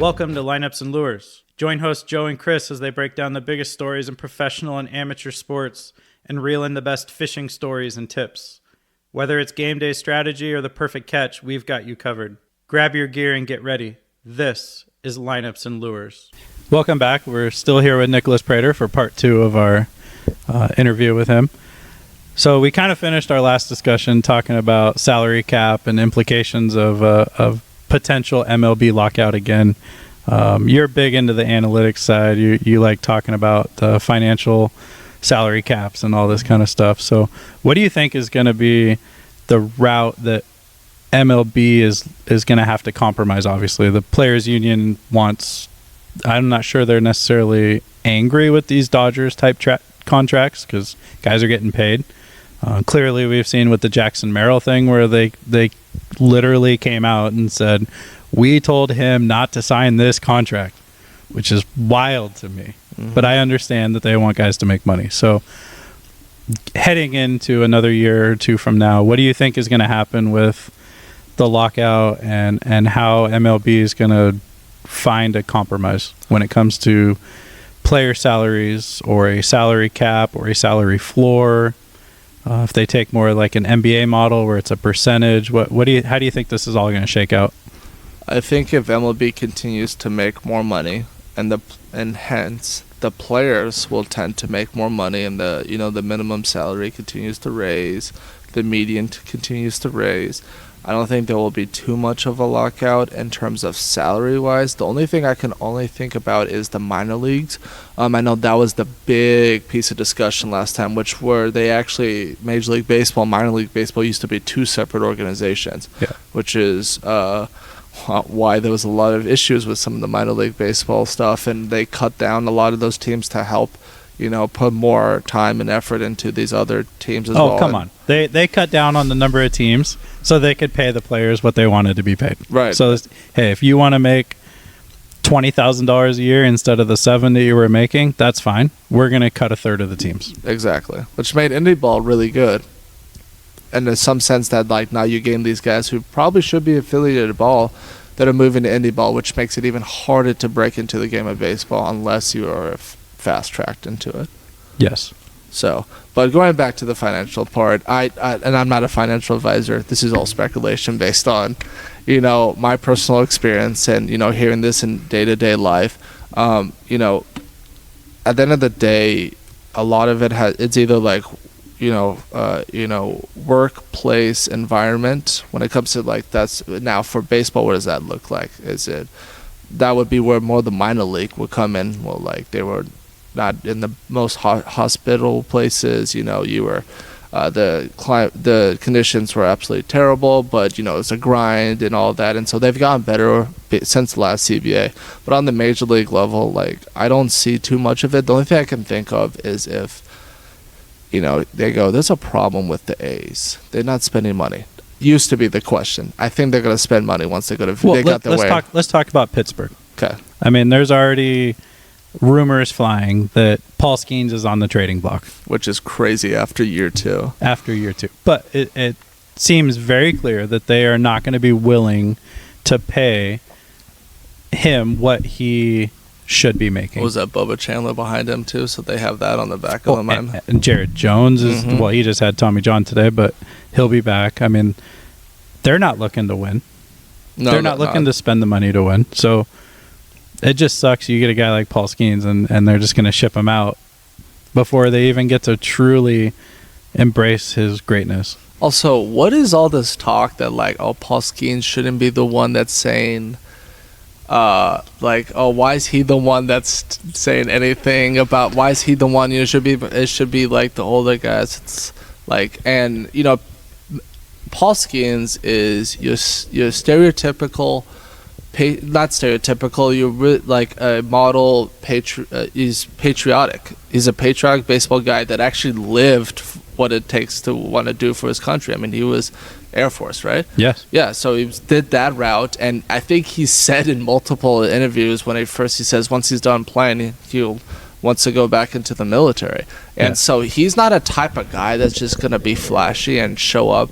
Welcome to Lineups and Lures. Join hosts Joe and Chris as they break down the biggest stories in professional and amateur sports and reel in the best fishing stories and tips. Whether it's game day strategy or the perfect catch, we've got you covered. Grab your gear and get ready. This is Lineups and Lures. Welcome back. We're still here with Nicholas Prater for part 2 of our interview with him. So we kind of finished our last discussion talking about salary cap and implications of potential MLB lockout again. You're big into the analytics side. You like talking about the financial salary caps and all this kind of stuff. So what do you think is going to be the route that MLB is going to have to compromise? Obviously, the Players Union wants, I'm not sure they're necessarily angry with these Dodgers type contracts because guys are getting paid. Clearly, we've seen with the Jackson Merrill thing where they literally came out and said, we told him not to sign this contract, which is wild to me. Mm-hmm. But I understand that they want guys to make money. So heading into another year or two from now, what do you think is going to happen with the lockout and how MLB is going to find a compromise when it comes to player salaries or a salary cap or a salary floor? If they take more like an NBA model where it's a percentage, how do you think this is all going to shake out? I think if MLB continues to make more money and hence the players will tend to make more money and the minimum salary continues to raise, the median continues to raise, I don't think there will be too much of a lockout in terms of salary-wise. The only thing I can only think about is the minor leagues. I know that was the big piece of discussion last time, which were they actually, Major League Baseball, Minor League Baseball used to be two separate organizations, which is why there was a lot of issues with some of the Minor League Baseball stuff, and they cut down a lot of those teams to help put more time and effort into these other teams as well. Oh, come on. They cut down on the number of teams so they could pay the players what they wanted to be paid. Right. So, hey, if you want to make $20,000 a year instead of the $7,000 that you were making, that's fine. We're going to cut a third of the teams. Exactly. Which made indie ball really good. And in some sense that, now you gain these guys who probably should be affiliated ball that are moving to indie ball, which makes it even harder to break into the game of baseball unless you are fast-tracked into it. Yes. So, but going back to the financial part, I and I'm not a financial advisor. This is all speculation based on, my personal experience and, hearing this in day-to-day life. At the end of the day, a lot of it's either workplace environment when it comes to that's now for baseball. What does that look like? That would be where more the minor league would come in. Well, they were not in the most hospitable places. You were the conditions were absolutely terrible, but it's a grind and all that, and so they've gotten better since the last CBA. But on the major league level, I don't see too much of it. The only thing I can think of is if they go, there's a problem with the A's. They're not spending money. Used to be the question. I think they're going to spend money once they go to. They got their way. Let's talk about Pittsburgh. Okay. I mean, there's already rumors flying that Paul Skeens is on the trading block, which is crazy after year 2. But it seems very clear that they are not going to be willing to pay him what he should be making. Was that Bubba Chandler behind him too? So they have that on the back of the mind. And Jared Jones is he just had Tommy John today, but he'll be back. I mean, they're not looking to win. No, they're not looking to spend the money to win. So it just sucks. You get a guy like Paul Skeens and they're just going to ship him out before they even get to truly embrace his greatness. Also, what is all this talk that Paul Skeens shouldn't be the one that's saying why is he the one that's saying anything about why is he the one? It should be the older guys. It's Paul Skeens is your stereotypical, not stereotypical. You're a model. He's patriotic. He's a patriotic baseball guy that actually lived what it takes to want to do for his country. I mean, he was Air Force, right? Yes. Yeah, so he did that route, and I think he said in multiple interviews he says once he's done playing, he'll wants to go back into the military. And so he's not a type of guy that's just going to be flashy and show up,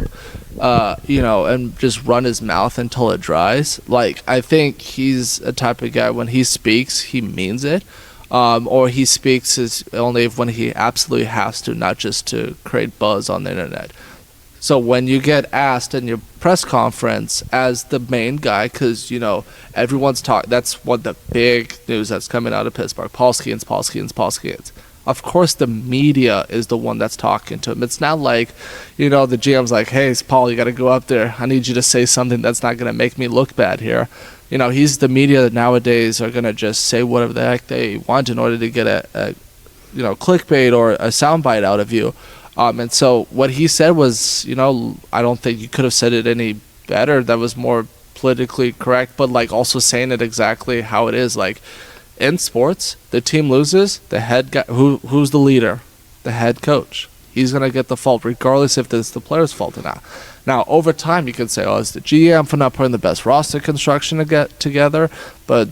and just run his mouth until it dries. Like, I think he's a type of guy, when he speaks, he means it. Or he speaks is only when he absolutely has to, not just to create buzz on the internet. So when you get asked in your press conference as the main guy, because, everyone's talking, that's what the big news that's coming out of Pittsburgh, Paul Skeens. Of course, the media is the one that's talking to him. It's not like, the GM's like, hey, Paul, you got to go up there. I need you to say something that's not going to make me look bad here. He's the media that nowadays are going to just say whatever the heck they want in order to get a clickbait or a soundbite out of you. And so what he said was, I don't think you could have said it any better. That was more politically correct, but like also saying it exactly how it is. Like, in sports, the team loses, the head guy, who's the leader? The head coach. He's going to get the fault regardless if it's the player's fault or not. Now, over time, you could say, it's the GM for not putting the best roster construction to get together, but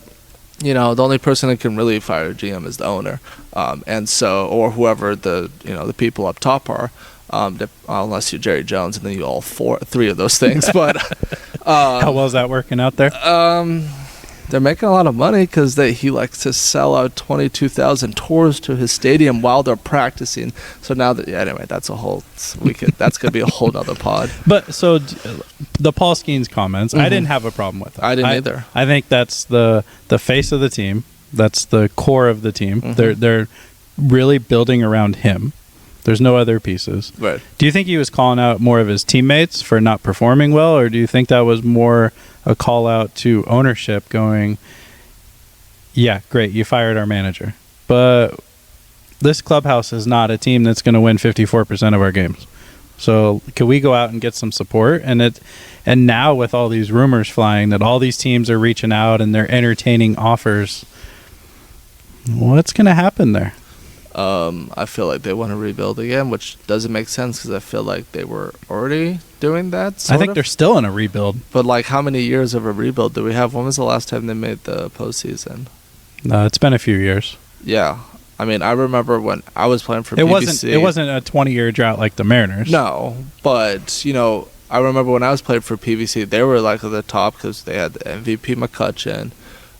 the only person that can really fire a GM is the owner, and so, or whoever the people up top are, unless you're Jerry Jones, and then you all three of those things. But how well is that working out there? They're making a lot of money because he likes to sell out 22,000 tours to his stadium while they're practicing. So now anyway, that's that's gonna be a whole nother pod. But so the Paul Skeens comments, I didn't have a problem with them. I didn't either. I think that's the face of the team. That's the core of the team. They're really building around him. There's no other pieces. Right. Do you think he was calling out more of his teammates for not performing well, or do you think that was more a call out to ownership going, yeah, great, you fired our manager, but this clubhouse is not a team that's going to win 54% of our games. So can we go out and get some support? And now with all these rumors flying that all these teams are reaching out and they're entertaining offers, what's going to happen there? I feel like they want to rebuild again, which doesn't make sense because I feel like they were already doing that. I think they're still in a rebuild. But like, how many years of a rebuild do we have? When was the last time they made the postseason? It's been a few years. Yeah. I mean, I remember when I was playing for PBC. It wasn't a 20-year drought like the Mariners. No, but, I remember when I was playing for PBC, they were like at the top because they had the MVP McCutcheon.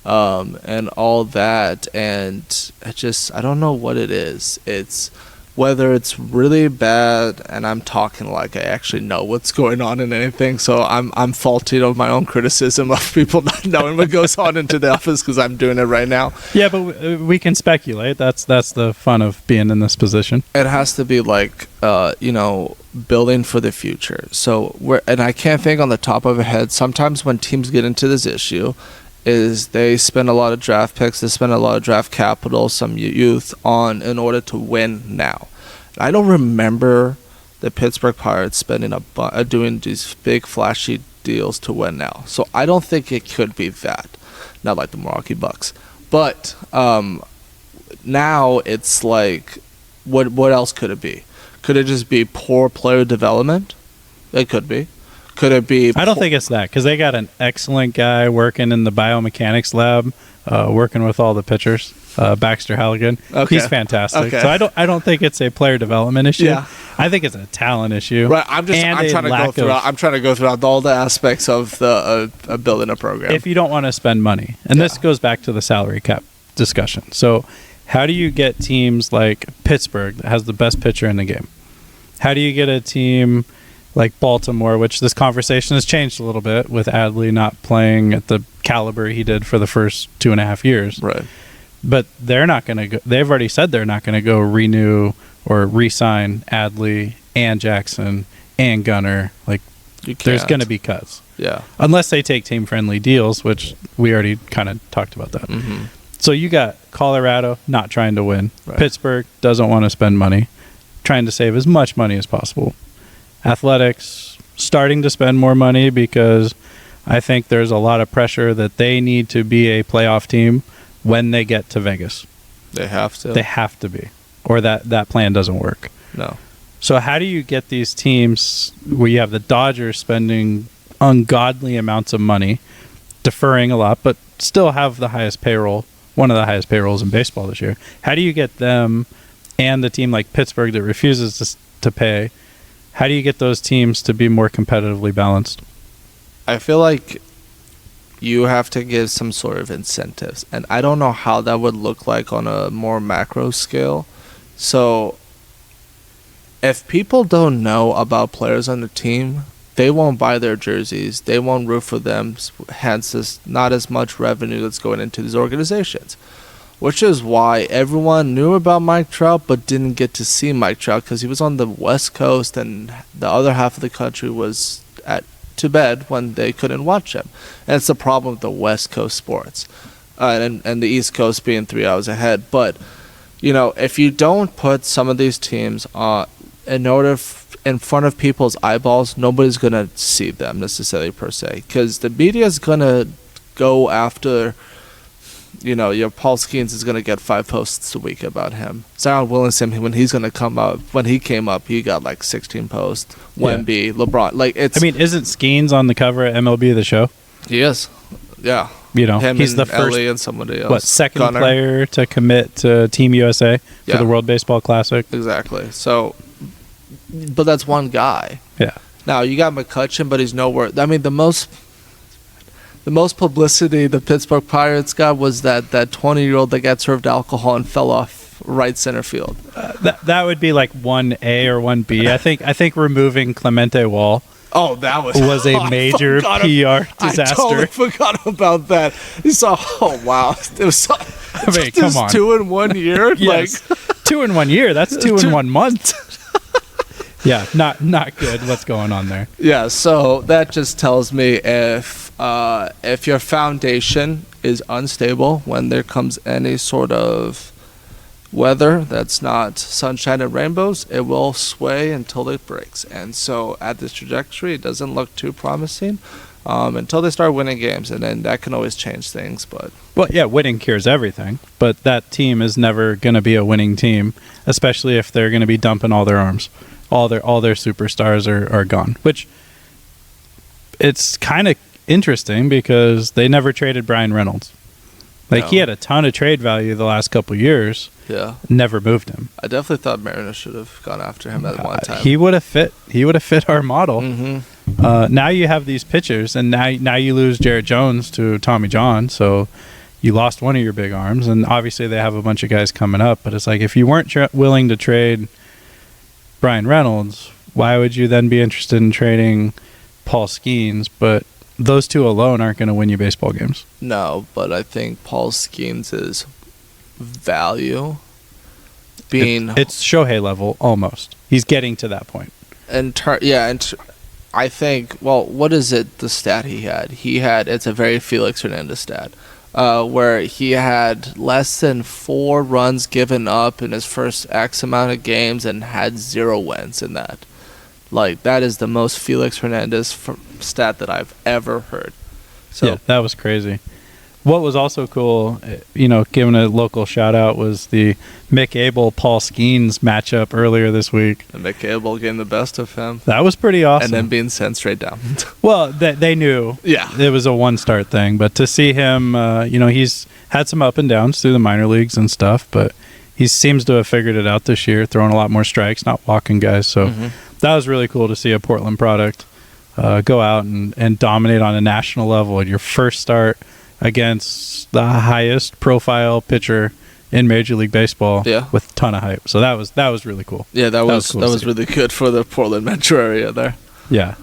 And all that, and I don't know what it is. It's whether it's really bad, and I'm talking like I actually know what's going on in anything, so I'm faulty of my own criticism of people not knowing what goes on into the office because I'm doing it right now. Yeah, but we can speculate. That's the fun of being in this position. It has to be like, building for the future. So and I can't think on the top of my head. Sometimes when teams get into this issue, is they spend a lot of draft picks, they spend a lot of draft capital, some youth in order to win now. I don't remember the Pittsburgh Pirates spending doing these big flashy deals to win now. So I don't think it could be that. Not like the Milwaukee Bucks. But now it's like, what else could it be? Could it just be poor player development? It could be. Could it be? I don't think it's that, because they got an excellent guy working in the biomechanics lab, working with all the pitchers, Baxter Halligan. Okay. He's fantastic. Okay. So I don't think it's a player development issue. Yeah. I think it's a talent issue. Right. I'm trying to go throughout all the aspects of the building a program. If you don't want to spend money, and this goes back to the salary cap discussion. So how do you get teams like Pittsburgh that has the best pitcher in the game? How do you get a team like Baltimore, which this conversation has changed a little bit with Adley not playing at the caliber he did for the first 2.5 years. Right. But they're not going to go. They've already said they're not going to go renew or re-sign Adley and Jackson and Gunnar. Like, there's going to be cuts. Yeah. Unless they take team-friendly deals, which we already kind of talked about that. Mm-hmm. So you got Colorado not trying to win. Right. Pittsburgh doesn't want to spend money, trying to save as much money as possible. Athletics starting to spend more money because I think there's a lot of pressure that they need to be a playoff team when they get to Vegas. They have to. They have to be, or that plan doesn't work. No. So how do you get these teams where you have the Dodgers spending ungodly amounts of money, deferring a lot, but still have the highest payroll one of the highest payrolls in baseball this year. How do you get them and the team like Pittsburgh that refuses to pay? How do you get those teams to be more competitively balanced? I feel like you have to give some sort of incentives, and I don't know how that would look like on a more macro scale. So if people don't know about players on the team, they won't buy their jerseys, they won't root for them, hence there's not as much revenue that's going into these organizations. Which is why everyone knew about Mike Trout but didn't get to see Mike Trout because he was on the West Coast and the other half of the country was to bed when they couldn't watch him. And it's the problem with the West Coast sports and the East Coast being 3 hours ahead. But, if you don't put some of these teams in front of people's eyeballs, nobody's going to see them necessarily per se because the media is going to go after... your Paul Skeens is going to get 5 posts a week about him. Zion Williamson, when he came up, he got like 16 posts. Wemby, LeBron, isn't Skeens on the cover at MLB The Show? He is. Yeah. Him he's and the first Ellie and somebody else. Second player to commit to Team USA for the World Baseball Classic. Exactly. So, but that's one guy. Yeah. Now you got McCutchen, but he's nowhere. The most publicity the Pittsburgh Pirates got was that 20-year-old that got served alcohol and fell off right center field. That would be like 1A or 1B. I think removing Clemente Wall. Oh, that was a major PR disaster. I totally forgot about that. Oh wow, it was. Come on, 2 in 1 year. Yes. 2 in 1 year. That's 2 in 1 month. Yeah, not good. What's going on there? Yeah, so that just tells me if your foundation is unstable when there comes any sort of weather that's not sunshine and rainbows, it will sway until it breaks. And so at this trajectory, it doesn't look too promising until they start winning games, and then that can always change things. Winning cures everything, but that team is never going to be a winning team, especially if they're going to be dumping all their arms. All their superstars are gone, which it's kind of interesting because they never traded Brian Reynolds. He had a ton of trade value the last couple years. Yeah, never moved him. I definitely thought Mariners should have gone after him at one time. He would have fit our model. Mm-hmm. Now you have these pitchers, and now you lose Jarrett Jones to Tommy John, so you lost one of your big arms, and obviously they have a bunch of guys coming up. But it's like if you weren't willing to trade Brian Reynolds, why would you then be interested in trading Paul Skeens? But those two alone aren't going to win you baseball games. No, but I think Paul Skeens' value being... It's Shohei level, almost. He's getting to that point. I think, what is it, the stat he had? It's a very Felix Hernandez stat. Where he had less than 4 runs given up in his first X amount of games and had 0 wins in that. That is the most Felix Hernandez stat that I've ever heard. So yeah, that was crazy. What was also cool, giving a local shout out, was the Mick Abel-Paul Skeens matchup earlier this week. And Mick Abel getting the best of him. That was pretty awesome. And then being sent straight down. Well, they knew it was a one-start thing. But to see him, he's had some up and downs through the minor leagues and stuff, but he seems to have figured it out this year, throwing a lot more strikes, not walking guys. So that was really cool to see a Portland product go out and dominate on a national level at your first start against the highest profile pitcher in Major League Baseball with a ton of hype. So that was really cool. Yeah, that was really good for the Portland metro area there. Yeah.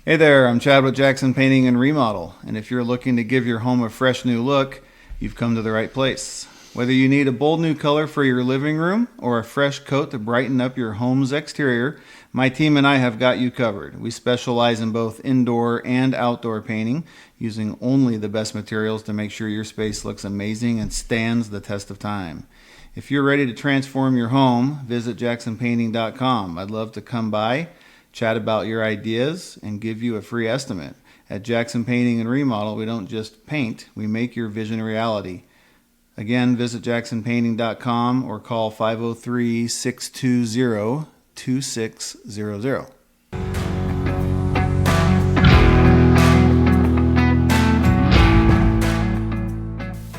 Hey there, I'm Chad with Jackson Painting and Remodel, and if you're looking to give your home a fresh new look, you've come to the right place. Whether you need a bold new color for your living room or a fresh coat to brighten up your home's exterior, my team and I have got you covered. We specialize in both indoor and outdoor painting, using only the best materials to make sure your space looks amazing and stands the test of time. If you're ready to transform your home, visit jacksonpainting.com. I'd love to come by, chat about your ideas, and give you a free estimate. At Jackson Painting and Remodel, we don't just paint, we make your vision a reality. Again, visit jacksonpainting.com or call 503-620-2600.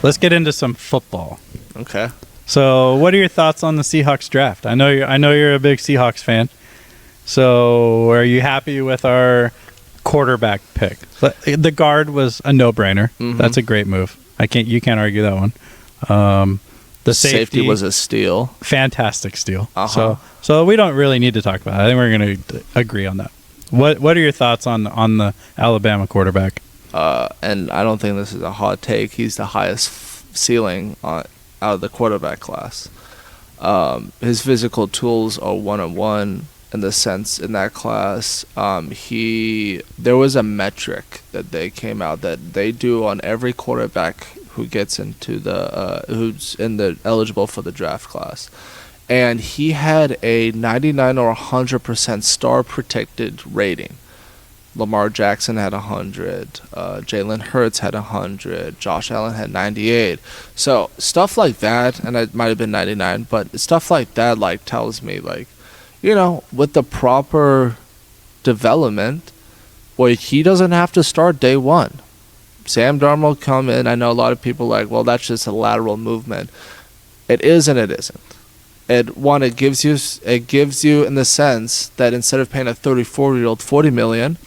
Let's get into some football. Okay. So, what are your thoughts on the Seahawks draft? I know you're a big Seahawks fan. So, are you happy with our quarterback pick? The guard was a no-brainer. Mm-hmm. That's a great move. You can't argue that one. The safety was a steal. Fantastic steal. Uh-huh. So we don't really need to talk about it. I think we're going to agree on that. What are your thoughts on the Alabama quarterback? And I don't think this is a hot take. He's the highest ceiling out of the quarterback class. His physical tools are one-on-one in the sense in that class. There was a metric that they came out that they do on every quarterback who gets into who's eligible for the draft class. And he had a 99 or 100% star protected rating. Lamar Jackson had 100, Jalen Hurts had 100, Josh Allen had 98. So stuff like that, and it might have been 99, but stuff like that tells me with the proper development, he doesn't have to start day one. Sam Darnold will come in. I know a lot of people that's just a lateral movement. It is and it isn't. It gives you in the sense that instead of paying a 34-year-old $40 million,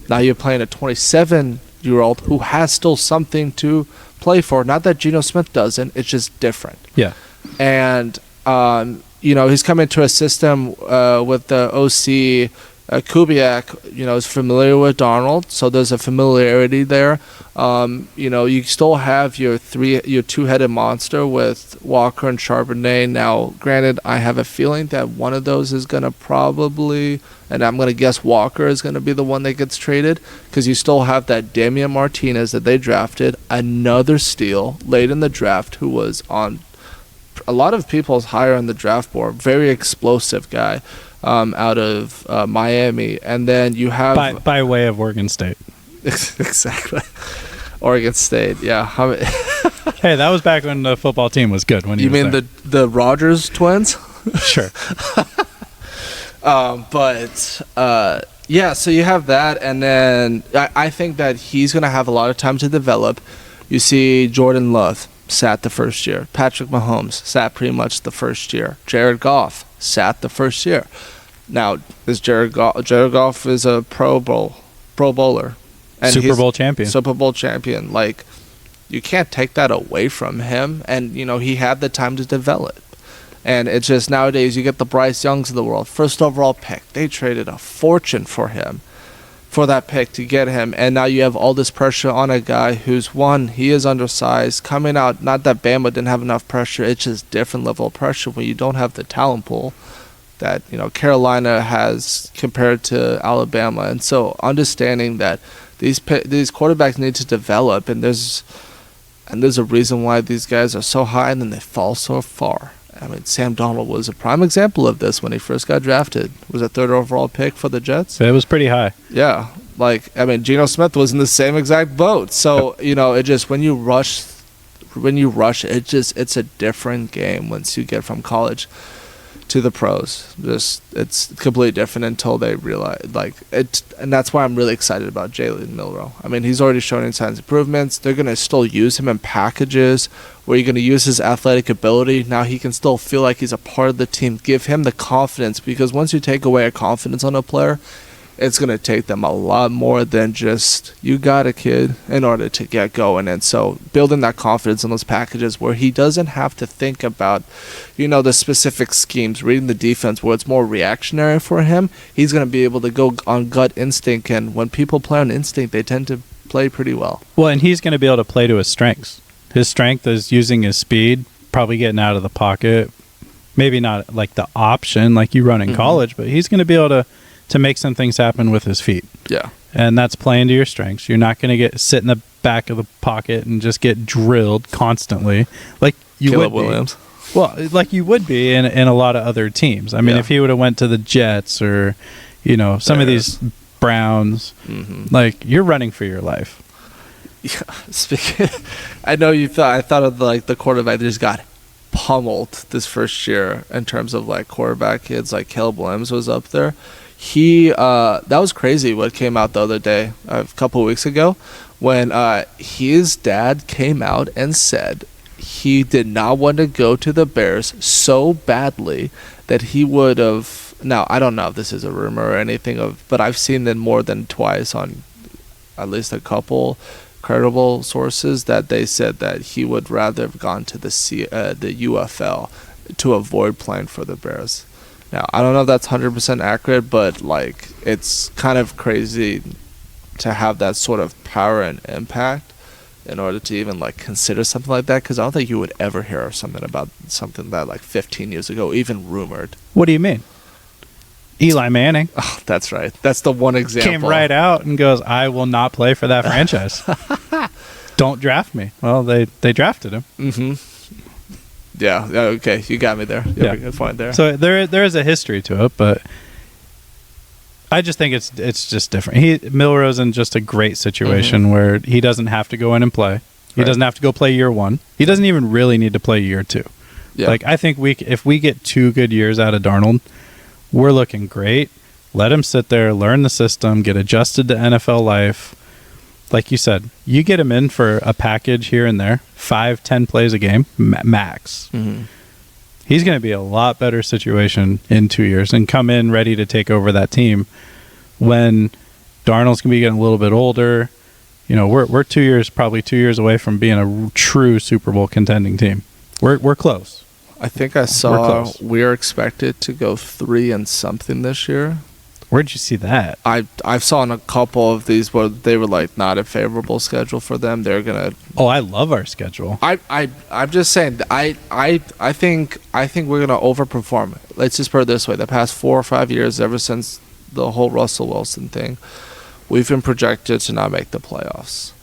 now you're playing a 27-year-old who has still something to play for. Not that Geno Smith doesn't. It's just different. Yeah. And he's come into a system with the OC. Kubiak, is familiar with Darnold, so there's a familiarity there. You still have your two-headed monster with Walker and Charbonnet. Now, granted, I have a feeling that one of those is going to probably, and I'm going to guess Walker is going to be the one that gets traded, because you still have that Damian Martinez that they drafted, another steal late in the draft, who was on a lot of people's higher on the draft board, very explosive guy. Out of Miami, and then you have by way of Oregon State. Exactly, Oregon State. Yeah. Hey, that was back when the football team was good. When you mean there. the Rogers twins? Sure. Yeah. So you have that, and then I think that he's gonna have a lot of time to develop. You see, Jordan Love sat the first year. Patrick Mahomes sat pretty much the first year. Jared Goff sat the first year. Now, is Jared Goff is a Pro Bowler. And Super Bowl champion. Super Bowl champion. You can't take that away from him. And, he had the time to develop. And it's just nowadays you get the Bryce Youngs of the world. First overall pick. They traded a fortune for him. For that pick to get him. And now you have all this pressure on a guy who's he is undersized. Coming out, not that Bama didn't have enough pressure. It's just different level of pressure when you don't have the talent pool that Carolina has compared to Alabama. And so understanding that these quarterbacks need to develop, and there's a reason why these guys are so high and then they fall so far. I mean, Sam Darnold was a prime example of this when he first got drafted. Was a third overall pick for the Jets. It was pretty high. Yeah. Geno Smith was in the same exact boat. So, it just when you rush it's a different game once you get from college to the pros. It's completely different until they realize it, and that's why I'm really excited about Jalen Milroe. I mean, he's already shown signs of improvements. They're gonna still use him in packages where you're gonna use his athletic ability. Now he can still feel like he's a part of the team. Give him the confidence, because once you take away a confidence on a player, it's going to take them a lot more than just, you got a kid, in order to get going. And so building that confidence in those packages where he doesn't have to think about, the specific schemes, reading the defense where it's more reactionary for him, he's going to be able to go on gut instinct. And when people play on instinct, they tend to play pretty well. Well, and he's going to be able to play to his strengths. His strength is using his speed, probably getting out of the pocket. Maybe not like the option like you run in college, but he's going to be able to make some things happen with his feet. Yeah. And that's playing to your strengths. You're not going to sit in the back of the pocket and just get drilled constantly like you Caleb would Williams. Be. Well, like you would be in a lot of other teams. I mean, if he would have went to the Jets or, some of these Browns, you're running for your life. Yeah. Speaking, I know I thought of the quarterback that just got pummeled this first year in terms of quarterback kids. Caleb Williams was up there. That was crazy what came out the other day, a couple of weeks ago, when his dad came out and said he did not want to go to the Bears so badly that he would have. Now, I don't know if this is a rumor or anything, but I've seen it more than twice on at least a couple credible sources that they said that he would rather have gone to the UFL to avoid playing for the Bears. Now, I don't know if that's 100% accurate, but like it's kind of crazy to have that sort of power and impact in order to even like consider something like that, because I don't think you would ever hear something about something that like 15 years ago, even rumored. What do you mean? Eli Manning. Oh, that's right. That's the one example. Came right out and goes, I will not play for that franchise. Don't draft me. Well, they drafted him. Mm-hmm. Yeah. Okay. You got me there. You have a good point there. So there is a history to it, but I just think it's just different. Milrose in just a great situation where he doesn't have to go in and play. He doesn't have to go play year one. He doesn't even really need to play year two. Yeah. Like I think if we get 2 good years out of Darnold, we're looking great. Let him sit there, learn the system, get adjusted to NFL life. Like you said, you get him in for a package here and there, 5-10 plays a game, max. Mm-hmm. He's going to be a lot better situation in 2 years and come in ready to take over that team when Darnold's going to be getting a little bit older. You know, we're 2 years, probably 2 years away from being a true Super Bowl contending team. We're close. I think I saw we're expected to go 3-something this year. Where'd you see that? I saw in a couple of these where they were like not a favorable schedule for them. They're gonna. Oh, I love our schedule. I'm just saying. I think we're gonna overperform. Let's just put it this way: the past 4 or 5 years, ever since the whole Russell Wilson thing, we've been projected to not make the playoffs,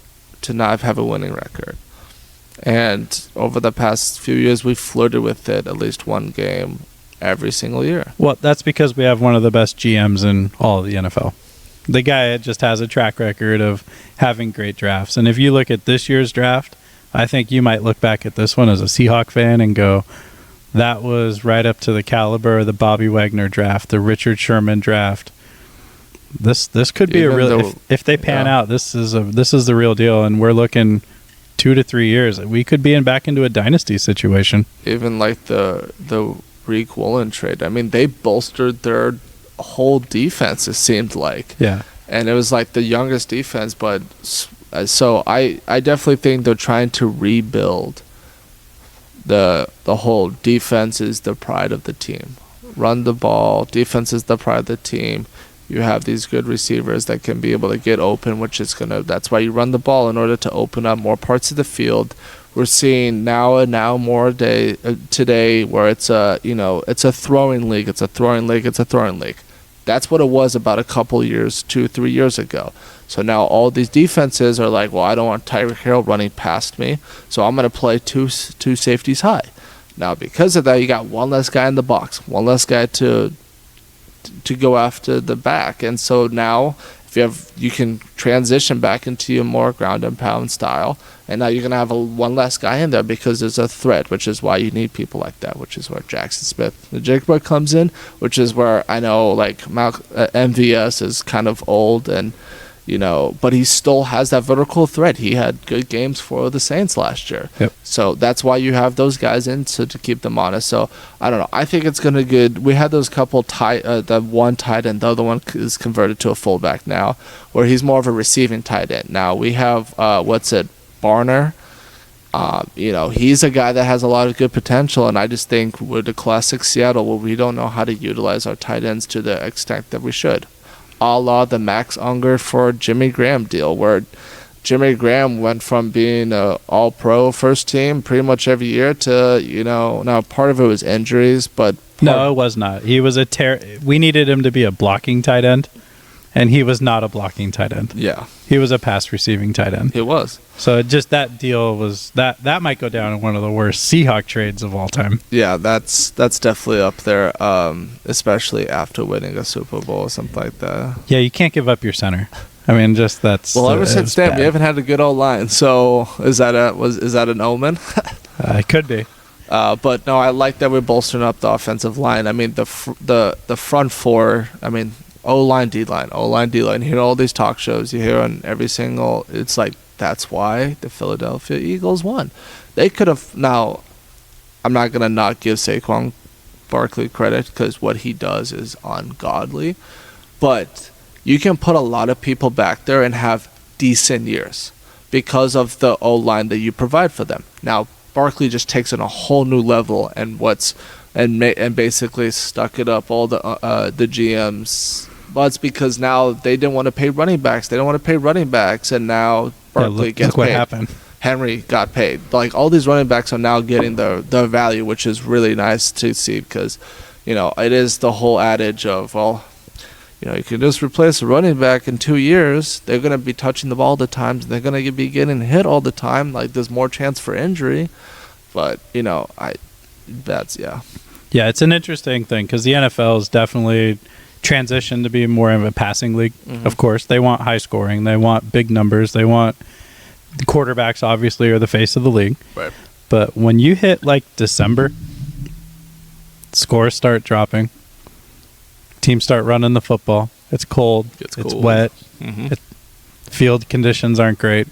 to not have a winning record. And over the past few years, we've flirted with it at least one game every single year. Well, that's because we have one of the best GMs in all of the NFL. The guy just has a track record of having great drafts. And if you look at this year's draft, I think you might look back at this one as a Seahawks fan and go, that was right up to the caliber of the Bobby Wagner draft, the Richard Sherman draft. This could be a real. If they pan out, this is the real deal, and we're looking 2 to 3 years. We could be back into a dynasty situation. Even like the Reek Woolen trade. I mean, they bolstered their whole defense, it seemed like. Yeah. And it was like the youngest defense, but so I definitely think they're trying to rebuild the whole defense is the pride of the team. Run the ball, defense is the pride of the team. You have these good receivers that can be able to get open, that's why you run the ball in order to open up more parts of the field. We're seeing now more today where it's a throwing league. It's a throwing league. That's what it was about a couple years, 2-3 years ago. So now all these defenses are like, well, I don't want Tyreek Hill running past me, so I'm going to play two safeties high. Now because of that, you got one less guy in the box, one less guy to go after the back, and so now you can transition back into your more ground and pound style, and now you're going to have one less guy in there because there's a threat, which is why you need people like that, which is where Jackson Smith the Jigba comes in, which is where I know like MVS is kind of old, and but he still has that vertical threat. He had good games for the Saints last year. Yep. So that's why you have those guys in to keep them honest. So I don't know. I think it's going to good. We had those couple the one tight end, the other one is converted to a fullback now, where he's more of a receiving tight end. Now we have Barner. He's a guy that has a lot of good potential, and I just think with the classic Seattle, where we don't know how to utilize our tight ends to the extent that we should. A la the Max Unger for Jimmy Graham deal, where Jimmy Graham went from being an all-pro first team pretty much every year to, now part of it was injuries, but... No, it was not. He was we needed him to be a blocking tight end, and he was not a blocking tight end. Yeah. He was a pass-receiving tight end. He was. So just that deal was... That might go down in one of the worst Seahawks trades of all time. Yeah, that's definitely up there, especially after winning a Super Bowl or something like that. Yeah, you can't give up your center. I mean, just that's... Well, ever since then, we haven't had a good old line. So is that an omen? It could be. But no, I like that we're bolstering up the offensive line. I mean, the front four. I mean, O-line, D-line, O-line, D-line. You hear all these talk shows. You hear on every single... It's like, that's why the Philadelphia Eagles won. They could have... Now, I'm not going to not give Saquon Barkley credit because what he does is ungodly. But you can put a lot of people back there and have decent years because of the O-line that you provide for them. Now, Barkley just takes it a whole new level and basically stuck it up all the GMs. But it's because now they didn't want to pay running backs. They don't want to pay running backs, and now Barkley gets look what paid. happened. Henry got paid. Like, all these running backs are now getting their value, which is really nice to see because, it is the whole adage of, well, you can just replace a running back in 2 years. They're going to be touching the ball all the time. They're going to be getting hit all the time. Like, there's more chance for injury. But, yeah. Yeah, it's an interesting thing because the NFL has definitely transitioned to be more of a passing league. Mm-hmm. Of course, they want high scoring. They want big numbers. They want the quarterbacks, obviously, are the face of the league. Right. But when you hit, like, December, scores start dropping. Teams start running the football. It's cold. It's wet. Mm-hmm. Field conditions aren't great.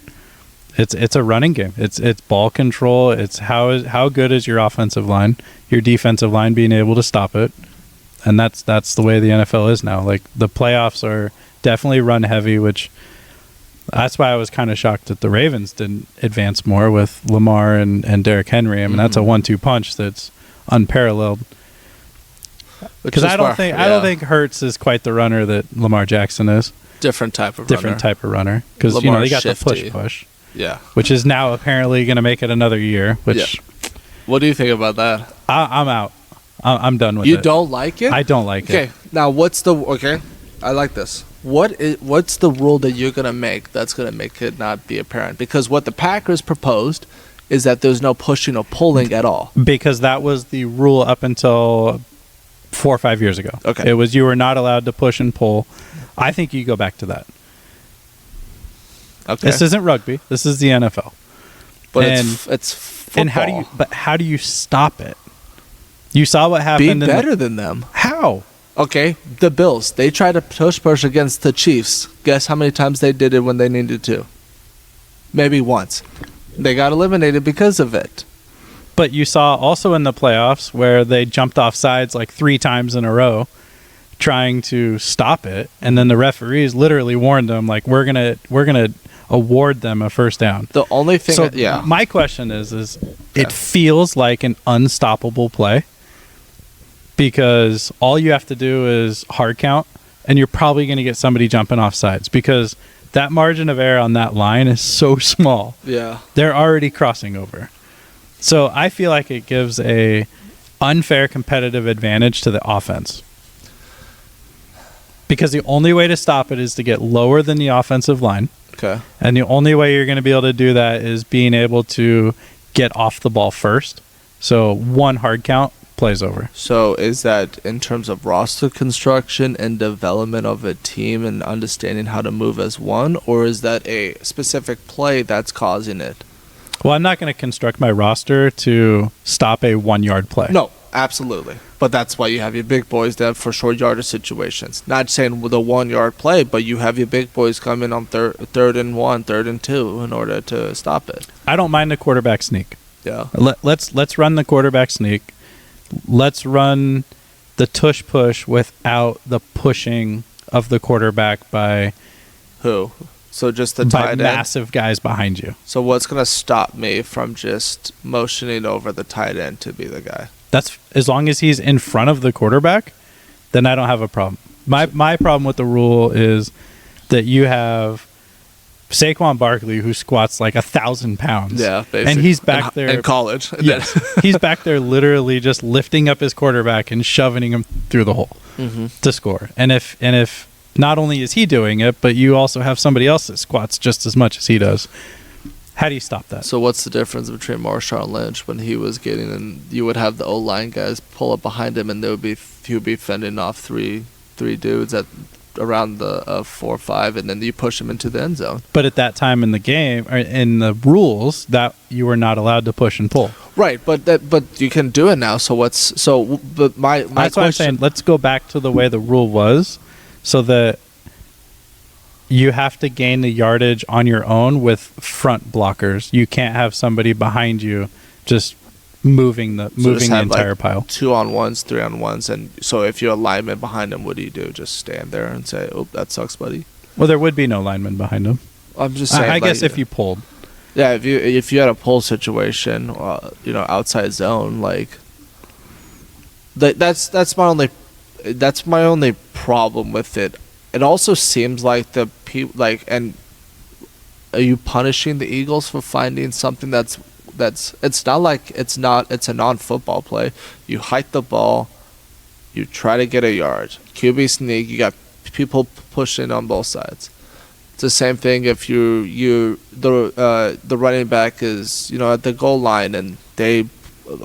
It's a running game. It's ball control. It's how good is your offensive line, your defensive line being able to stop it, and that's the way the NFL is now. Like, the playoffs are definitely run heavy, which that's why I was kind of shocked that the Ravens didn't advance more with Lamar and Derrick Henry. I mean, that's a 1-2 punch that's unparalleled. Because I don't think Hurts is quite the runner that Lamar Jackson is. Different type of runner. Because they got shifty. the push. Yeah. Which is now apparently going to make it another year. Which, what do you think about that? I'm out. I'm done with it. You don't like it? I don't like it. Okay. Now, I like this. What's the rule that you're going to make that's going to make it not be apparent? Because what the Packers proposed is that there's no pushing or pulling at all. Because that was the rule up until 4 or 5 years ago. Okay. It was you were not allowed to push and pull. I think you go back to that. Okay. This isn't rugby. This is the NFL. But it's football. And how do you stop it? You saw what happened. Be better than them. How? Okay, the Bills. They tried to push against the Chiefs. Guess how many times they did it when they needed to? Maybe once. They got eliminated because of it. But you saw also in the playoffs where they jumped off sides like 3 times in a row trying to stop it, and then the referees literally warned them, like, we're gonna award them a first down. The only thing my question is it feels like an unstoppable play because all you have to do is hard count, and you're probably going to get somebody jumping off sides because that margin of error on that line is so small. Yeah. They're already crossing over. So I feel like it gives a unfair competitive advantage to the offense. Because the only way to stop it is to get lower than the offensive line. Okay. And the only way you're going to be able to do that is being able to get off the ball first. So one hard count, plays over. So is that in terms of roster construction and development of a team and understanding how to move as one, or is that a specific play that's causing it? Well, I'm not going to construct my roster to stop a 1-yard play. No, absolutely. But that's why you have your big boys there for short yardage situations. Not saying with a 1-yard play, but you have your big boys come in on third and 1, 3rd and 2 in order to stop it. I don't mind the quarterback sneak. Yeah. Let's run the quarterback sneak. Let's run the tush push without the pushing of the quarterback by who? So just the tight end? Massive guys behind you. So what's going to stop me from just motioning over the tight end to be the guy? That's as long as he's in front of the quarterback, then I don't have a problem. My problem with the rule is that you have Saquon Barkley who squats like 1,000 pounds. Yeah, basically. And he's back there in college. Yes, he's back there literally just lifting up his quarterback and shoving him through the hole to score. And if not only is he doing it, but you also have somebody else that squats just as much as he does. How do you stop that? So what's the difference between Marshawn Lynch when he was getting in? You would have the O-line guys pull up behind him, and he would be fending off three dudes at around the 4 or 5, and then you push him into the end zone. But at that time in the game, or in the rules, that you were not allowed to push and pull. Right, but you can do it now. So but my that's question, why I'm saying let's go back to the way the rule was. so that you have to gain the yardage on your own with front blockers. You can't have somebody behind you just moving the entire pile. 2-on-1s, 3-on-1s, and so if you're a lineman behind them, what do you do? Just stand there and say, "Oh, that sucks, buddy." Well, there would be no lineman behind him. I'm just saying. I guess if you pulled. Yeah, if you had a pull situation, outside zone, that's my only problem with it. It also seems like the people and are you punishing the Eagles for finding something that's it's a non-football play. You hike the ball, you try to get a yard. QB sneak, you got people pushing on both sides. It's the same thing if the running back is at the goal line and they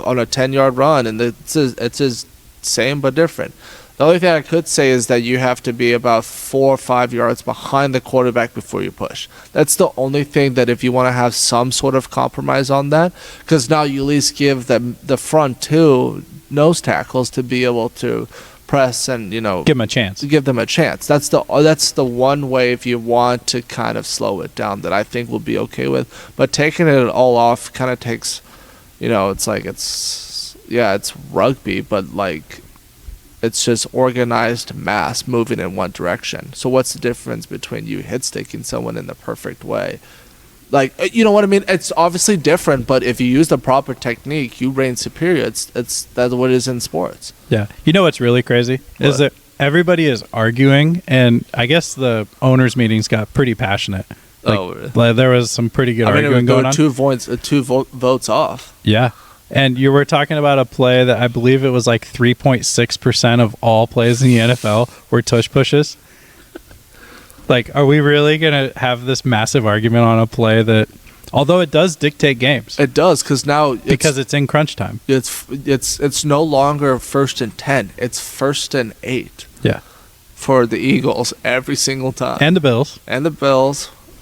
on a 10-yard run and it's just same but different. The only thing I could say is that you have to be about 4 or 5 yards behind the quarterback before you push. That's the only thing that if you want to have some sort of compromise on that, because now you at least give them the front two nose tackles to be able to press and give them a chance. Give them a chance. That's the one way if you want to kind of slow it down that I think we'll be okay with. But taking it all off kind of takes, it's rugby, but it's just organized mass moving in one direction. So what's the difference between you hit sticking someone in the perfect way? You know what I mean? It's obviously different, but if you use the proper technique, you reign superior. That's what it is in sports. Yeah. You know what's really crazy? Is that everybody is arguing, and I guess the owners' meetings got pretty passionate. There was some pretty good arguing going on. 2 votes off. Yeah. And you were talking about a play that I believe it was 3.6% of all plays in the NFL were tush pushes. Are we really going to have this massive argument on a play that, although it does dictate games? It does, because it's in crunch time. It's no longer 1st and 10. It's 1st and 8. Yeah. For the Eagles every single time. And the Bills.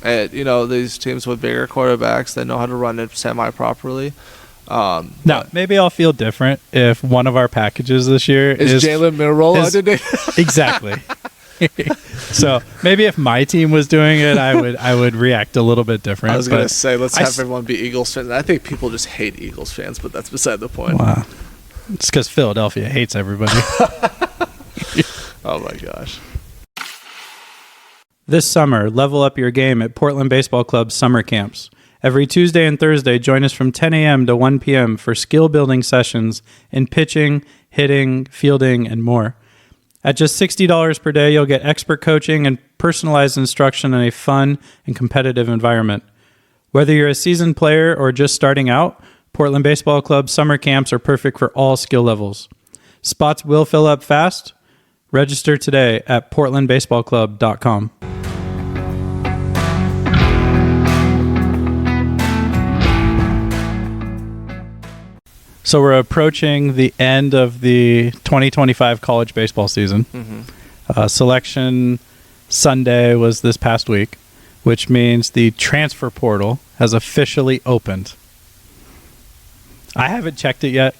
And, these teams with bigger quarterbacks that know how to run it semi-properly. Now, maybe I'll feel different if one of our packages this year is Jalen Milroe underneath. Exactly. So maybe if my team was doing it, I would react a little bit different. I was going to say, let's have everyone be Eagles fans. I think people just hate Eagles fans, but that's beside the point. Wow. It's because Philadelphia hates everybody. Oh my gosh. This summer, level up your game at Portland Baseball Club's summer camps. Every Tuesday and Thursday, join us from 10 a.m. to 1 p.m. for skill-building sessions in pitching, hitting, fielding, and more. At just $60 per day, you'll get expert coaching and personalized instruction in a fun and competitive environment. Whether you're a seasoned player or just starting out, Portland Baseball Club summer camps are perfect for all skill levels. Spots will fill up fast. Register today at portlandbaseballclub.com. So we're approaching the end of the 2025 college baseball season. Mm-hmm. Selection Sunday was this past week, which means the transfer portal has officially opened. I haven't checked it yet.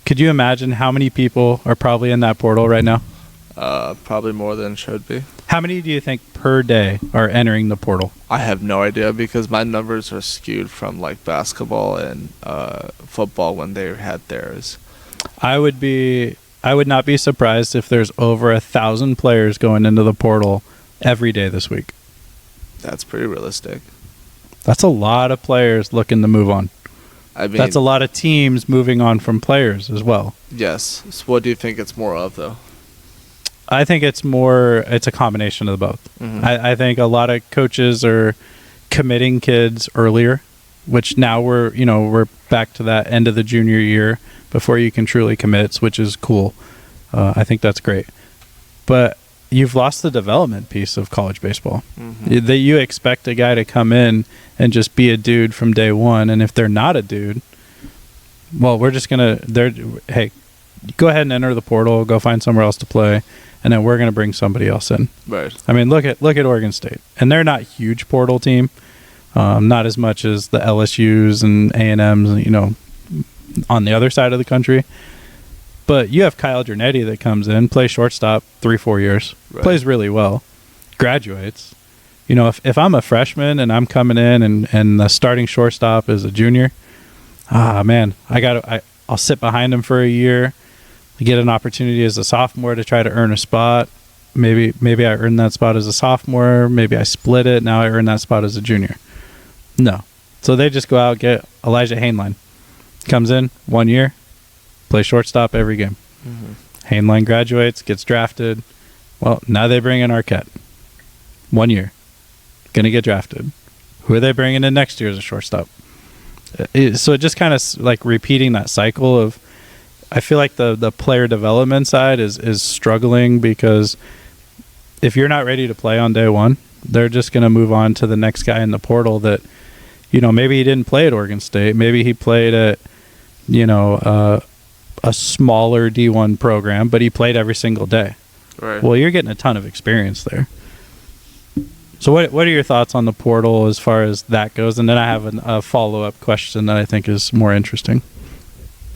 Could you imagine how many people are probably in that portal right now? Probably more than should be. How many do you think per day are entering the portal? I have no idea because my numbers are skewed from basketball and football when they had theirs. I would not be surprised if there's over 1,000 players going into the portal every day this week. That's pretty realistic. That's a lot of players looking to move on. I mean, that's a lot of teams moving on from players as well. Yes. So what do you think it's more of, though? I think it's a combination of both. Mm-hmm. I think a lot of coaches are committing kids earlier, which now we're back to that end of the junior year before you can truly commit, which is cool. I think that's great. But you've lost the development piece of college baseball. Mm-hmm. That you expect a guy to come in and just be a dude from day one, and if they're not a dude, well, we're just hey, go ahead and enter the portal, go find somewhere else to play, and then we're going to bring somebody else in. Right. I mean, look at Oregon State, and they're not a huge portal team, not as much as the LSU's and A&M's, on the other side of the country. But you have Kyle Gernetti that comes in, plays shortstop 3-4 years, plays really well, graduates. You know, if I'm a freshman and I'm coming in and the starting shortstop is a junior, man, I'll sit behind him for a year, get an opportunity as a sophomore to try to earn a spot. Maybe I earned that spot as a sophomore. Maybe I split it. Now I earn that spot as a junior. No. So they just go out, get Elijah Hainline. Comes in 1 year, plays shortstop every game. Hainline graduates, gets drafted. Well, now they bring in Arquette. 1 year. Going to get drafted. Who are they bringing in next year as a shortstop? So it just kind of like repeating that cycle of, I feel like the player development side is struggling because if you're not ready to play on day one, they're just going to move on to the next guy in the portal that, you know, maybe he didn't play at Oregon State. Maybe he played at, you know, a smaller D1 program, but he played every single day. Right. Well, you're getting a ton of experience there. So what are your thoughts on the portal as far as that goes? And then I have a follow-up question that I think is more interesting.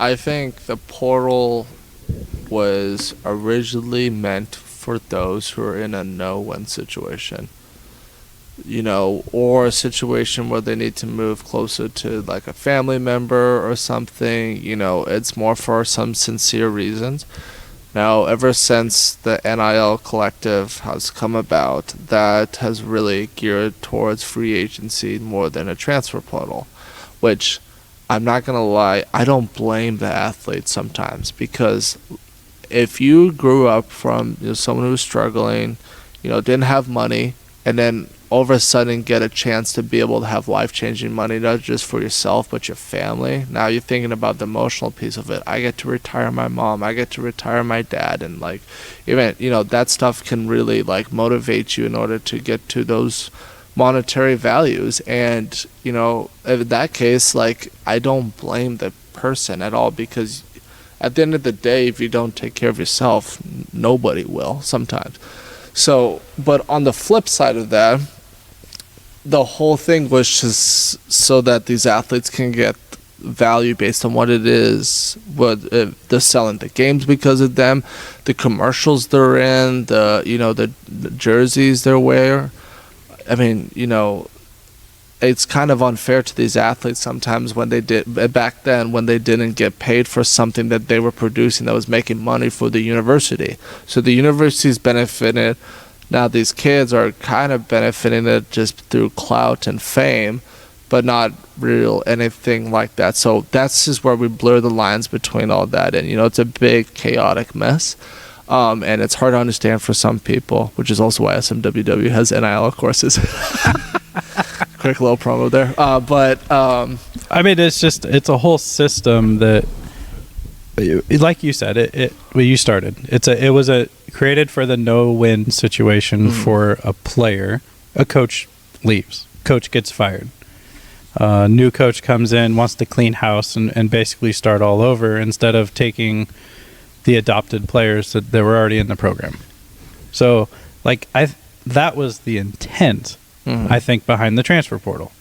I think the portal was originally meant for those who are in a no-win situation, you know, or a situation where they need to move closer to like a family member or something. You know, it's more for some sincere reasons. Now, ever since the NIL collective has come about, that has really geared towards free agency more than a transfer portal, which I'm not going to lie, I don't blame the athletes sometimes, because if you grew up from, you know, someone who was struggling, you know, didn't have money, and then all of a sudden get a chance to be able to have life-changing money, not just for yourself, but your family. Now you're thinking about the emotional piece of it. I get to retire my mom. I get to retire my dad. And, like, even, you know, that stuff can really, like, motivate you in order to get to those monetary values. And, you know, in that case, like, I don't blame the person at all, because at the end of the day, if you don't take care of yourself, nobody will sometimes. So, but on the flip side of that, the whole thing was just so that these athletes can get value based on what it is, what they're selling the games because of them, the commercials they're in, the, you know, the jerseys they wear. I mean, you know, it's kind of unfair to these athletes sometimes when they did back then, when they didn't get paid for something that they were producing that was making money for the university. So the university's benefited. Now these kids are kind of benefiting it just through clout and fame, but not real anything like that. So that's just where we blur the lines between all that. And, you know, it's a big chaotic mess. And it's hard to understand for some people, which is also why SMWW has NIL courses. Quick little promo there. I mean, it's a whole system that, like you said, you started. It was created for the no-win situation for a player. A coach leaves. Coach gets fired. New coach comes in, wants to clean house and basically start all over instead of taking the adopted players that were already in the program. So, like, that was the intent, I think, behind the transfer portal.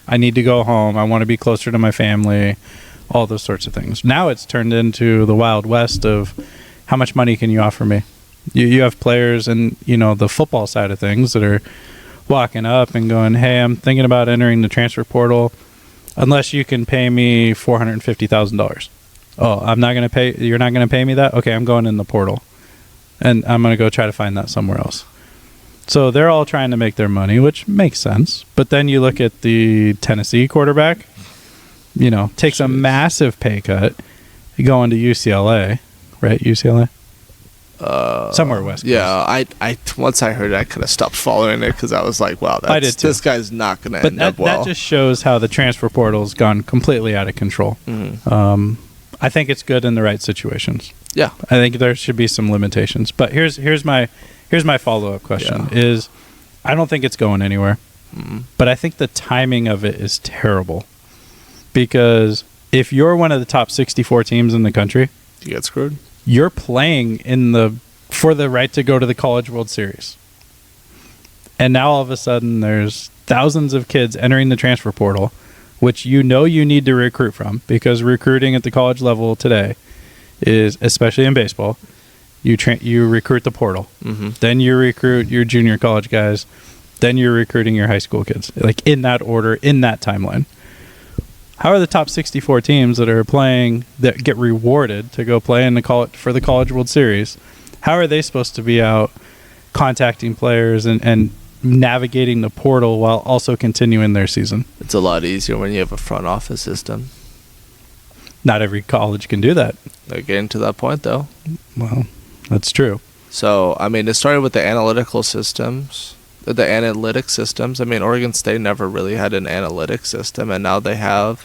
I need to go home. I want to be closer to my family, all those sorts of things. Now it's turned into the Wild West of how much money can you offer me? You have players and, you know, the football side of things that are walking up and going, hey, I'm thinking about entering the transfer portal unless you can pay me $450,000. Oh, I'm not going to pay. You're not going to pay me that? Okay, I'm going in the portal. And I'm going to go try to find that somewhere else. So they're all trying to make their money, which makes sense. But then you look at the Tennessee quarterback, you know, takes a massive pay cut, going to UCLA, right? UCLA? Somewhere west coast. Yeah, I once I heard it, I kind of stopped following it because I was like, wow, this guy's not going to end up well. That just shows how the transfer portal's gone completely out of control. I think it's good in the right situations. Yeah, I think there should be some limitations. But here's my follow-up question: is I don't think it's going anywhere, but I think the timing of it is terrible, because if you're one of the top 64 teams in the country, you get screwed. You're playing for the right to go to the College World Series, and now all of a sudden there's thousands of kids entering the transfer portal, which you know you need to recruit from, because recruiting at the college level today is, especially in baseball, you recruit the portal. Mm-hmm. Then you recruit your junior college guys. Then you're recruiting your high school kids, like in that order, in that timeline. How are the top 64 teams that are playing, that get rewarded to go play in for the College World Series, how are they supposed to be out contacting players and navigating the portal while also continuing their season? It's a lot easier when you have a front office system. Not every college can do that. They're getting to that point, though. Well, that's true. So, I mean, it started with the analytics systems. I mean, Oregon State never really had an analytics system, and now they have.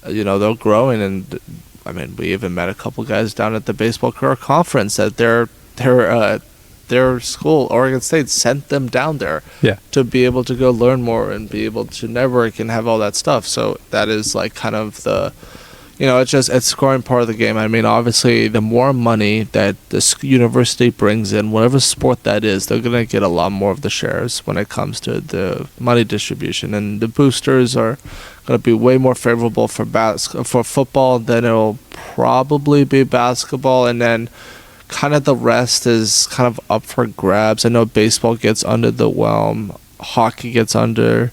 They're growing, and I mean, we even met a couple guys down at the baseball career conference that their school, Oregon State, sent them down there to be able to go learn more and be able to network and have all that stuff. So that is like kind of the. It's scoring part of the game. I mean, obviously, the more money that this university brings in, whatever sport that is, they're going to get a lot more of the shares when it comes to the money distribution. And the boosters are going to be way more favorable for football than it'll probably be basketball. And then kind of the rest is kind of up for grabs. I know baseball gets under the whelm. Hockey gets under.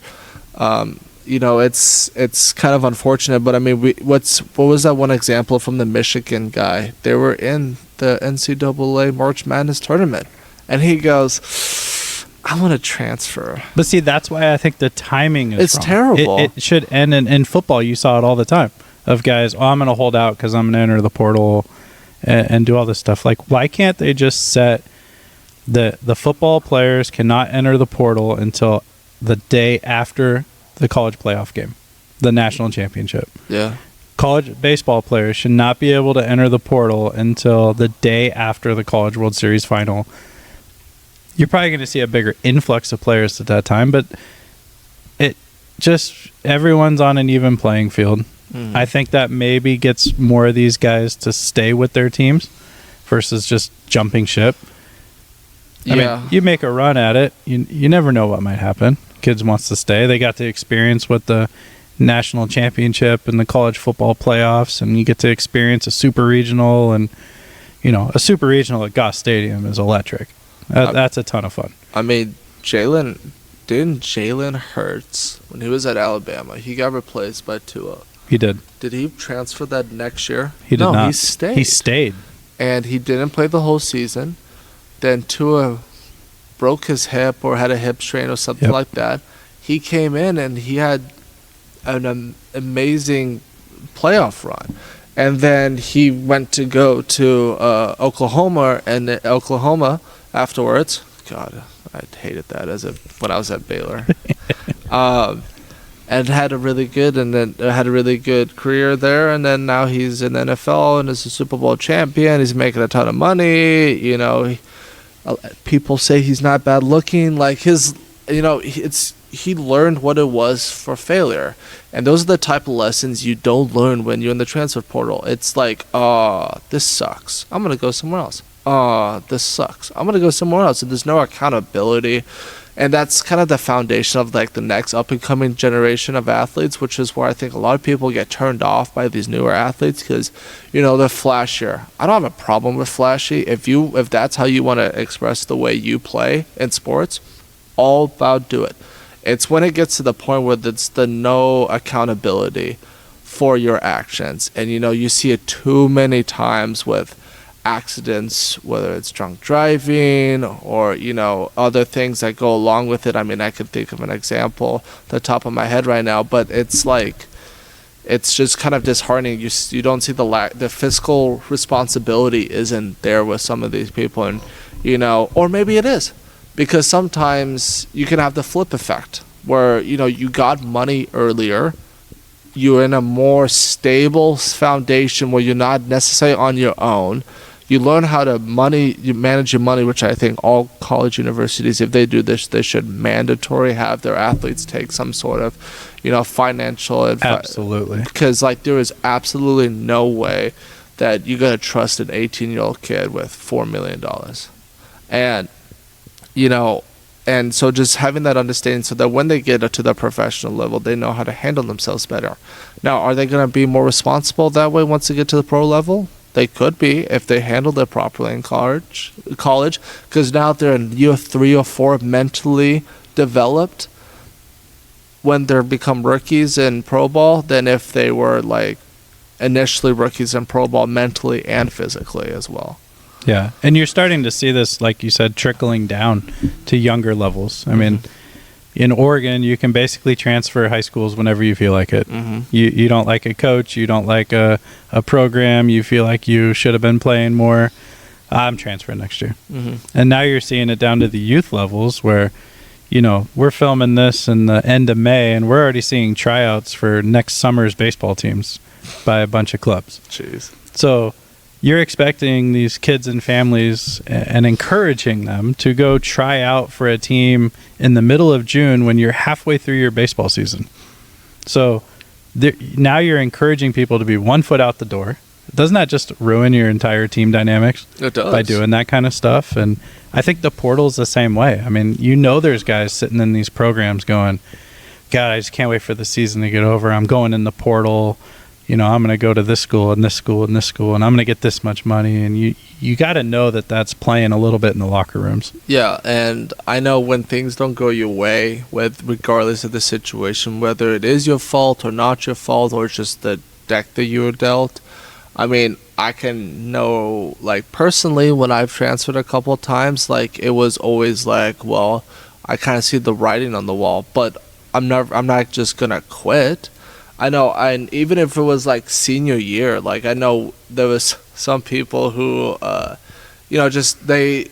It's kind of unfortunate, but I mean, what was that one example from the Michigan guy? They were in the NCAA March Madness tournament, and he goes, "I want to transfer." But see, that's why I think the timing is it's wrong. terrible. It should end in football. You saw it all the time of guys, I'm going to hold out because I'm going to enter the portal and do all this stuff. Like, why can't they just set the football players cannot enter the portal until the day after the college playoff game, the national championship. Yeah. College baseball players should not be able to enter the portal until the day after the College World Series final. You're probably going to see a bigger influx of players at that time, but everyone's on an even playing field. Mm-hmm. I think that maybe gets more of these guys to stay with their teams versus just jumping ship. I mean, you make a run at it, you never know what might happen. Kids wants to stay. They got to experience what the national championship and the college football playoffs, and you get to experience a super regional, and a super regional at Goss Stadium is electric. That's a ton of fun. I mean, Jalen Hurts, when he was at Alabama, he got replaced by Tua. He did. Did he transfer that next year? He did not. No, he stayed. He stayed. And he didn't play the whole season. Then Tua broke his hip or had a hip strain or something like that. He came in and he had an amazing playoff run. And then he went to go to Oklahoma, and Oklahoma afterwards. God, I hated that when I was at Baylor. And had a really good career there, and then now he's in the NFL and is a Super Bowl champion. He's making a ton of money. People say he's not bad looking. Like he learned what it was for failure, and those are the type of lessons you don't learn when you're in the transfer portal. It's like, this sucks, I'm gonna go somewhere else. This sucks, I'm gonna go somewhere else. And there's no accountability. And that's kind of the foundation of like the next up and coming generation of athletes, which is where I think a lot of people get turned off by these newer athletes because, they're flashier. I don't have a problem with flashy. If that's how you want to express the way you play in sports, all about do it. It's when it gets to the point where it's the no accountability for your actions. And, you see it too many times with accidents, whether it's drunk driving or other things that go along with it. I mean, I could think of an example at the top of my head right now, but it's like, it's just kind of disheartening. You don't see the fiscal responsibility isn't there with some of these people, and or maybe it is, because sometimes you can have the flip effect where you got money earlier, you're in a more stable foundation where you're not necessarily on your own. You learn how to manage your money, which I think all college universities, if they do this, they should mandatory have their athletes take some sort of, financial advice. Absolutely. Because there is absolutely no way that you're going to trust an 18-year-old kid with $4 million. And, and so just having that understanding so that when they get to the professional level, they know how to handle themselves better. Now, are they going to be more responsible that way once they get to the pro level? They could be if they handled it properly in college, because now they're in year 3 or 4 mentally developed when they become rookies in pro ball than if they were like initially rookies in pro ball mentally and physically as well. Yeah, and you're starting to see this, like you said, trickling down to younger levels. I mean, in Oregon, you can basically transfer high schools whenever you feel like it. You don't like a coach, you don't like a program, you feel like you should have been playing more, I'm transferring next year. And now you're seeing it down to the youth levels where, you know, we're filming this in the end of May, and we're already seeing tryouts for next summer's baseball teams by a bunch of clubs. Jeez. So you're expecting these kids and families and encouraging them to go try out for a team in the middle of June when you're halfway through your baseball season. So now you're encouraging people to be 1 foot out the door. Doesn't that just ruin your entire team dynamics? It does. By doing that kind of stuff? And I think the portal's the same way. I mean, you know, there's guys sitting in these programs going, God, I just can't wait for the season to get over. I'm going in the portal. You know, I'm going to go to this school and this school and this school, and I'm going to get this much money. And you got to know that that's playing a little bit in the locker rooms. Yeah, and I know when things don't go your way, regardless of the situation, whether it is your fault or not your fault or just the deck that you were dealt. I mean, I can know, like, personally, when I've transferred a couple of times, like, it was always like, well, I kind of see the writing on the wall, but I'm not just going to quit. I know, and even if it was like senior year, like I know there was some people who, you know, just they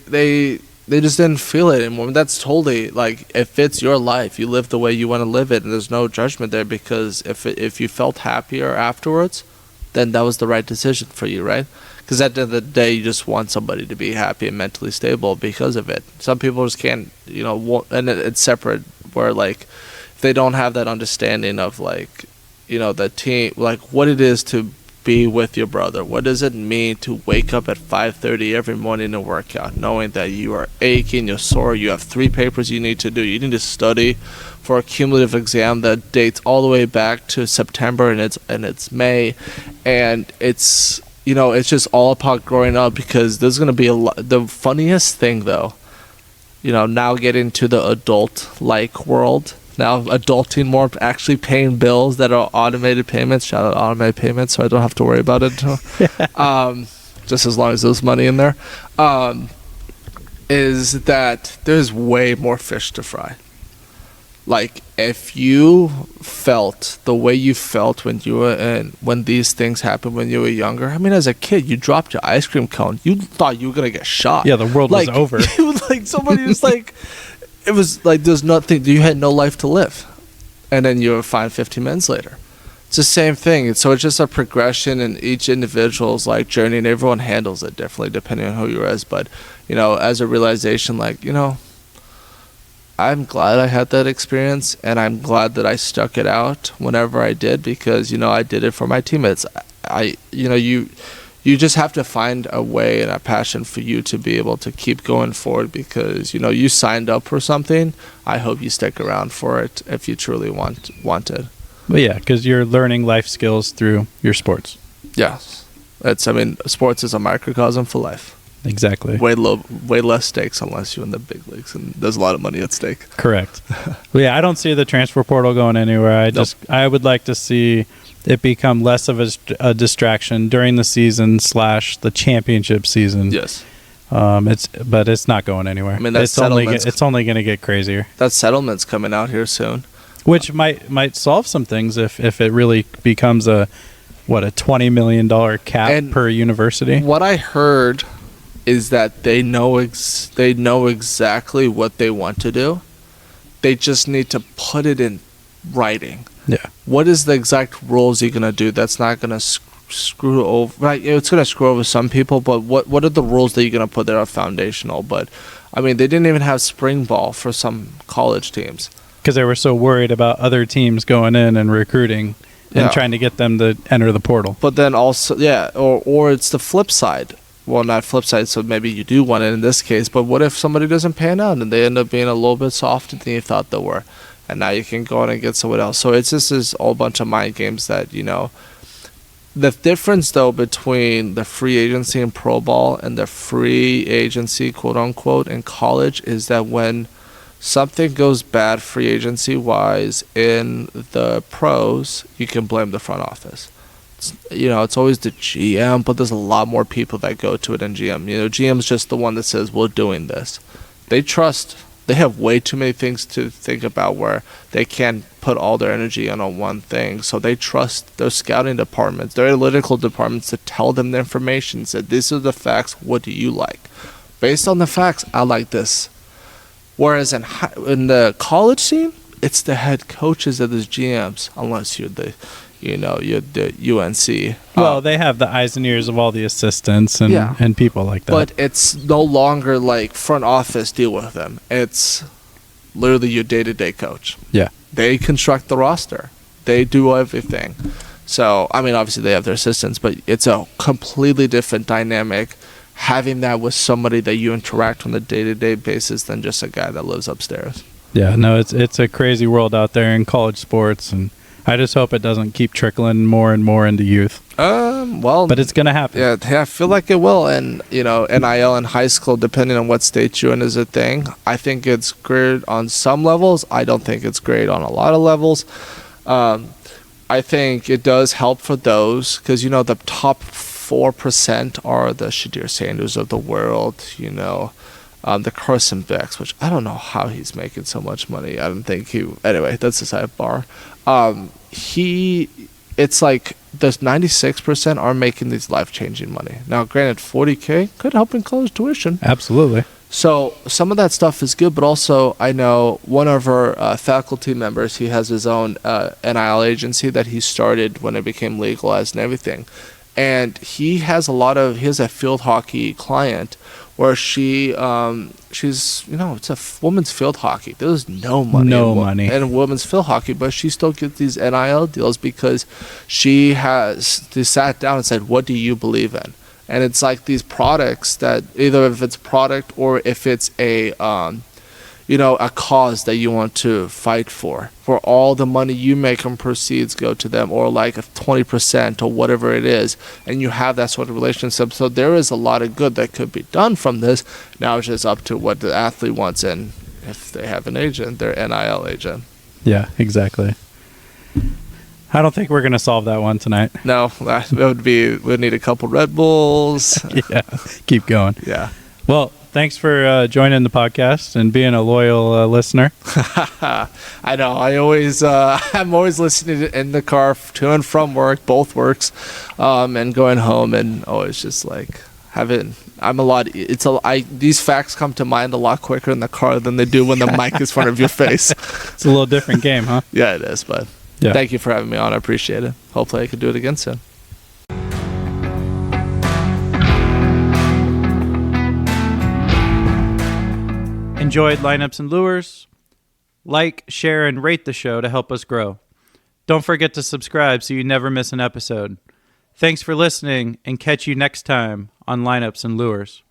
just didn't feel it anymore. That's totally like if it's your life, you live the way you want to live it, and there's no judgment there because if you felt happier afterwards, then that was the right decision for you, right? Because at the end of the day, you just want somebody to be happy and mentally stable because of it. Some people just can't, you know, and it's separate where like if they don't have that understanding of like, you know, the team, like what it is to be with your brother. What does it mean to wake up at 5:30 every morning and work out, knowing that you are aching, you're sore, you have 3 papers you need to do. You need to study for a cumulative exam that dates all the way back to September and it's May, and it's, you know, it's just all about growing up because there's going to be the funniest thing though, you know, now getting to the adult-like world. Now adulting more, actually paying bills that are automated payments. Shout out automated payments, so I don't have to worry about it. Just as long as there's money in there. Is that there's way more fish to fry. Like if you felt the way you felt when you were when these things happened when you were younger. I mean, as a kid, you dropped your ice cream cone. You thought you were gonna get shot. Yeah, the world was over. It was like somebody was like. It was like there's nothing, you had no life to live. And then you were fine 15 minutes later. It's the same thing. So it's just a progression in each individual's like journey, and everyone handles it differently depending on who you are. But, you know, as a realization, like, you know, I'm glad I had that experience, and I'm glad that I stuck it out whenever I did because, you know, I did it for my teammates. You know, you just have to find a way and a passion for you to be able to keep going forward because, you know, you signed up for something. I hope you stick around for it if you truly want it. Well, yeah, because you're learning life skills through your sports. Yes. I mean, sports is a microcosm for life. Exactly. Way less stakes unless you're in the big leagues, and there's a lot of money at stake. Correct. Well, yeah, I don't see the transfer portal going anywhere. I would like to see it become less of a distraction during the season / the championship season. Yes. But it's not going anywhere. I mean, it's only going to get crazier. That settlement's coming out here soon. Which might solve some things if it really becomes a $20 million cap and per university. What I heard is that they know exactly what they want to do. They just need to put it in writing. Yeah. What is the exact rules you're gonna do that's not gonna screw over? Right, it's gonna screw over some people, but what are the rules that you're gonna put that are foundational? But I mean, they didn't even have spring ball for some college teams because they were so worried about other teams going in and recruiting and trying to get them to enter the portal. But then also, or it's the flip side. Well, not flip side, so maybe you do want it in this case, but what if somebody doesn't pan out and they end up being a little bit softer than you thought they were? And now you can go in and get someone else. So it's just this whole bunch of mind games that, you know, The difference, though, between the free agency in pro ball and the free agency, quote unquote, in college is that when something goes bad free agency wise in the pros, you can blame the front office. It's always the GM, but there's a lot more people that go to it than GM. GM's just the one that says, we're doing this. They have way too many things to think about where they can't put all their energy on one thing. So they trust their scouting departments, their analytical departments to tell them the information. Say, these are the facts. What do you like? Based on the facts, I like this. Whereas in the college scene, it's the head coaches of the GMs, unless you're the UNC. Well, they have the eyes and ears of all the assistants and people like that. But it's no longer like front office deal with them. It's literally your day-to-day coach. Yeah. They construct the roster. They do everything. So, I mean, obviously they have their assistants, but it's a completely different dynamic having that with somebody that you interact on a day-to-day basis than just a guy that lives upstairs. Yeah, no, it's a crazy world out there in college sports, and I just hope it doesn't keep trickling more and more into youth. But it's going to happen. Yeah, I feel like it will. And, NIL in high school, depending on what state you're in, is a thing. I think it's great on some levels. I don't think it's great on a lot of levels. I think it does help for those because, the top 4% are the Shadir Sanders of the world, the Carson Becks, which I don't know how he's making so much money. I don't think anyway, that's a sidebar. It's like those 96% are making these life-changing money. Now, granted, $40K could help in college tuition. Absolutely. So some of that stuff is good, but also I know one of our faculty members, he has his own NIL agency that he started when it became legalized and everything. And he has a field hockey client where she's it's a women's field hockey. There's no money in women's field hockey, but she still gets these NIL deals because they sat down and said, what do you believe in? And it's like these products that either if it's a product or if it's a cause that you want to fight for all the money you make and proceeds go to them, or like 20% or whatever it is, and you have that sort of relationship. So there is a lot of good that could be done from this. Now it's just up to what the athlete wants and if they have an agent, their NIL agent. Yeah, exactly. I don't think we're going to solve that one tonight. No, we'd need a couple Red Bulls. Yeah, keep going. Yeah. Well, thanks for joining the podcast and being a loyal listener. I know. I'm always listening in the car to and from work, both works, and going home, and always just like these facts come to mind a lot quicker in the car than they do when the mic is in front of your face. It's a little different game, huh? Yeah, it is, but thank you for having me on. I appreciate it. Hopefully I can do it again soon. Enjoyed Lineups and Lures? Like, share, and rate the show to help us grow. Don't forget to subscribe so you never miss an episode. Thanks for listening, and catch you next time on Lineups and Lures.